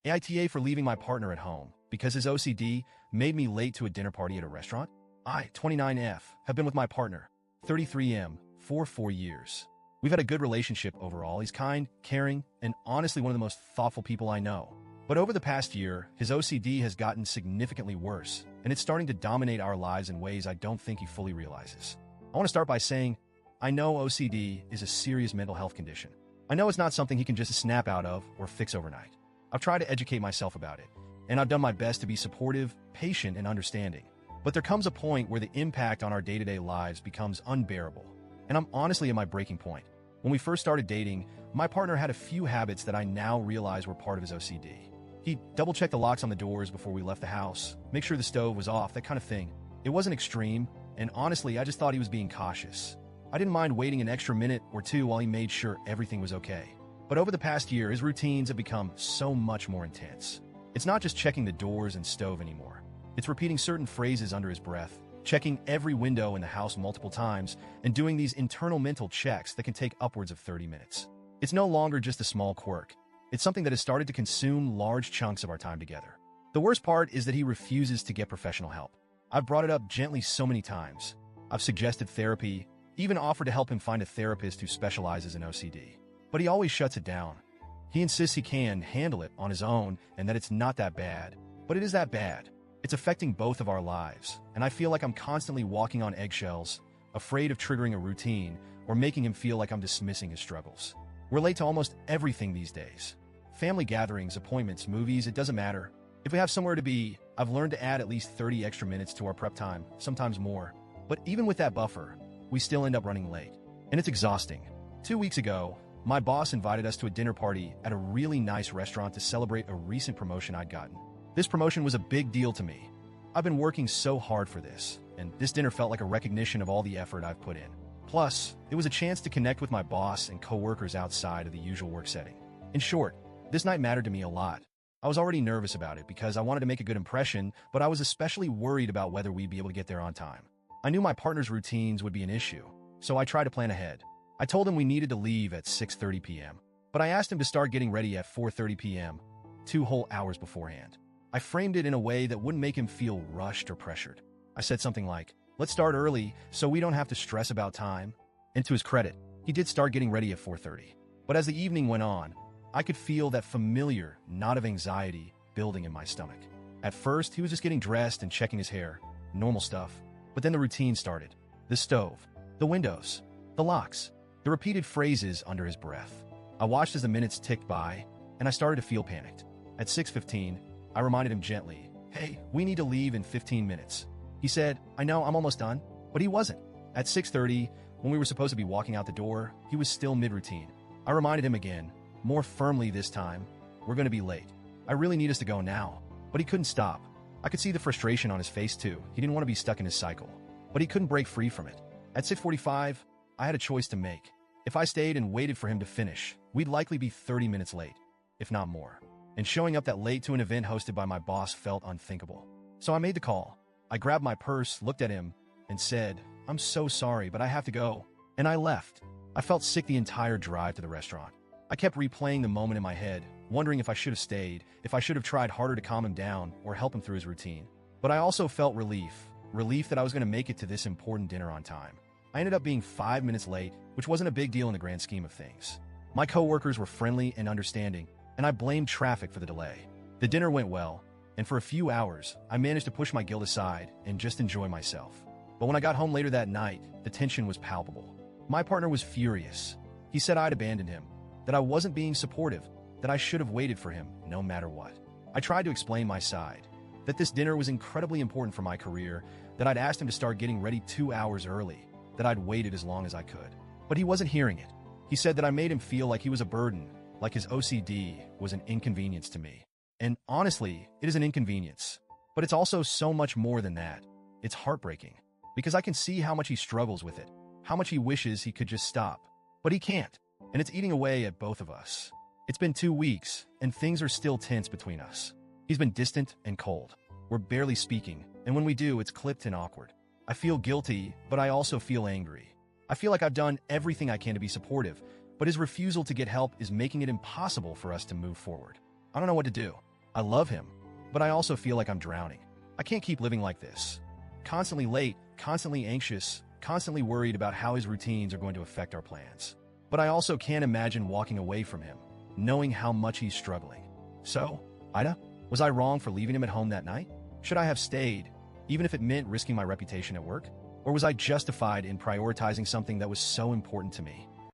AITA for leaving my partner at home because his OCD made me late to a dinner party at a restaurant. I, 29F, have been with my partner, 33M, for 4 years. We've had a good relationship overall. He's kind, caring, and honestly one of the most thoughtful people I know. But over the past year, his OCD has gotten significantly worse, and it's starting to dominate our lives in ways I don't think he fully realizes. I want to start by saying, I know OCD is a serious mental health condition. I know it's not something he can just snap out of or fix overnight. I've tried to educate myself about it, and I've done my best to be supportive, patient, and understanding. But there comes a point where the impact on our day-to-day lives becomes unbearable, and I'm honestly at my breaking point. When we first started dating, my partner had a few habits that I now realize were part of his OCD. He'd double-check the locks on the doors before we left the house, make sure the stove was off, that kind of thing. It wasn't extreme, and honestly, I just thought he was being cautious. I didn't mind waiting an extra minute or two while he made sure everything was okay. But over the past year, his routines have become so much more intense. It's not just checking the doors and stove anymore. It's repeating certain phrases under his breath, checking every window in the house multiple times, and doing these internal mental checks that can take upwards of 30 minutes. It's no longer just a small quirk. It's something that has started to consume large chunks of our time together. The worst part is that he refuses to get professional help. I've brought it up gently so many times. I've suggested therapy, even offered to help him find a therapist who specializes in OCD. But he always shuts it down. He insists he can handle it on his own and that it's not that bad. But it is that bad. It's affecting both of our lives, and I feel like I'm constantly walking on eggshells, afraid of triggering a routine or making him feel like I'm dismissing his struggles. We're late to almost everything these days. Family gatherings, appointments, movies, it doesn't matter. If we have somewhere to be, I've learned to add at least 30 extra minutes to our prep time, sometimes more. But even with that buffer, we still end up running late. And it's exhausting. 2 weeks ago, my boss invited us to a dinner party at a really nice restaurant to celebrate a recent promotion I'd gotten. This promotion was a big deal to me. I've been working so hard for this, and this dinner felt like a recognition of all the effort I've put in. Plus, it was a chance to connect with my boss and coworkers outside of the usual work setting. In short, this night mattered to me a lot. I was already nervous about it because I wanted to make a good impression, but I was especially worried about whether we'd be able to get there on time. I knew my partner's routines would be an issue, so I tried to plan ahead. I told him we needed to leave at 6:30 p.m., but I asked him to start getting ready at 4:30 p.m., 2 whole hours beforehand. I framed it in a way that wouldn't make him feel rushed or pressured. I said something like, let's start early so we don't have to stress about time. And to his credit, he did start getting ready at 4:30. But as the evening went on, I could feel that familiar knot of anxiety building in my stomach. At first, he was just getting dressed and checking his hair, normal stuff. But then the routine started. The stove, the windows, the locks, the repeated phrases under his breath. I watched as the minutes ticked by, and I started to feel panicked. At 6:15, I reminded him gently, hey, we need to leave in 15 minutes. He said, I know, I'm almost done. But he wasn't. At 6:30, when we were supposed to be walking out the door, he was still mid-routine. I reminded him again, more firmly this time, we're going to be late. I really need us to go now. But he couldn't stop. I could see the frustration on his face too. He didn't want to be stuck in his cycle. But he couldn't break free from it. At 6:45, I had a choice to make. If I stayed and waited for him to finish, we'd likely be 30 minutes late, if not more. And showing up that late to an event hosted by my boss felt unthinkable. So I made the call. I grabbed my purse, looked at him, and said, I'm so sorry, but I have to go. And I left. I felt sick the entire drive to the restaurant. I kept replaying the moment in my head, wondering if I should have stayed, if I should have tried harder to calm him down or help him through his routine. But I also felt relief that I was going to make it to this important dinner on time. I ended up being 5 minutes late, which wasn't a big deal in the grand scheme of things. My coworkers were friendly and understanding, and I blamed traffic for the delay. The dinner went well, and for a few hours, I managed to push my guilt aside and just enjoy myself. But when I got home later that night, the tension was palpable. My partner was furious. He said I'd abandoned him, that I wasn't being supportive, that I should have waited for him no matter what. I tried to explain my side, that this dinner was incredibly important for my career, that I'd asked him to start getting ready 2 hours early, that I'd waited as long as I could. But he wasn't hearing it. He said that I made him feel like he was a burden, like his OCD was an inconvenience to me. And honestly, it is an inconvenience. But it's also so much more than that. It's heartbreaking, because I can see how much he struggles with it, how much he wishes he could just stop. But he can't, and it's eating away at both of us. It's been 2 weeks, and things are still tense between us. He's been distant and cold. We're barely speaking, and when we do, it's clipped and awkward. I feel guilty, but I also feel angry. I feel like I've done everything I can to be supportive, but his refusal to get help is making it impossible for us to move forward. I don't know what to do. I love him, but I also feel like I'm drowning. I can't keep living like this. Constantly late, constantly anxious, constantly worried about how his routines are going to affect our plans. But I also can't imagine walking away from him, knowing how much he's struggling. So, Ida, was I wrong for leaving him at home that night? Should I have stayed, even if it meant risking my reputation at work? Or was I justified in prioritizing something that was so important to me?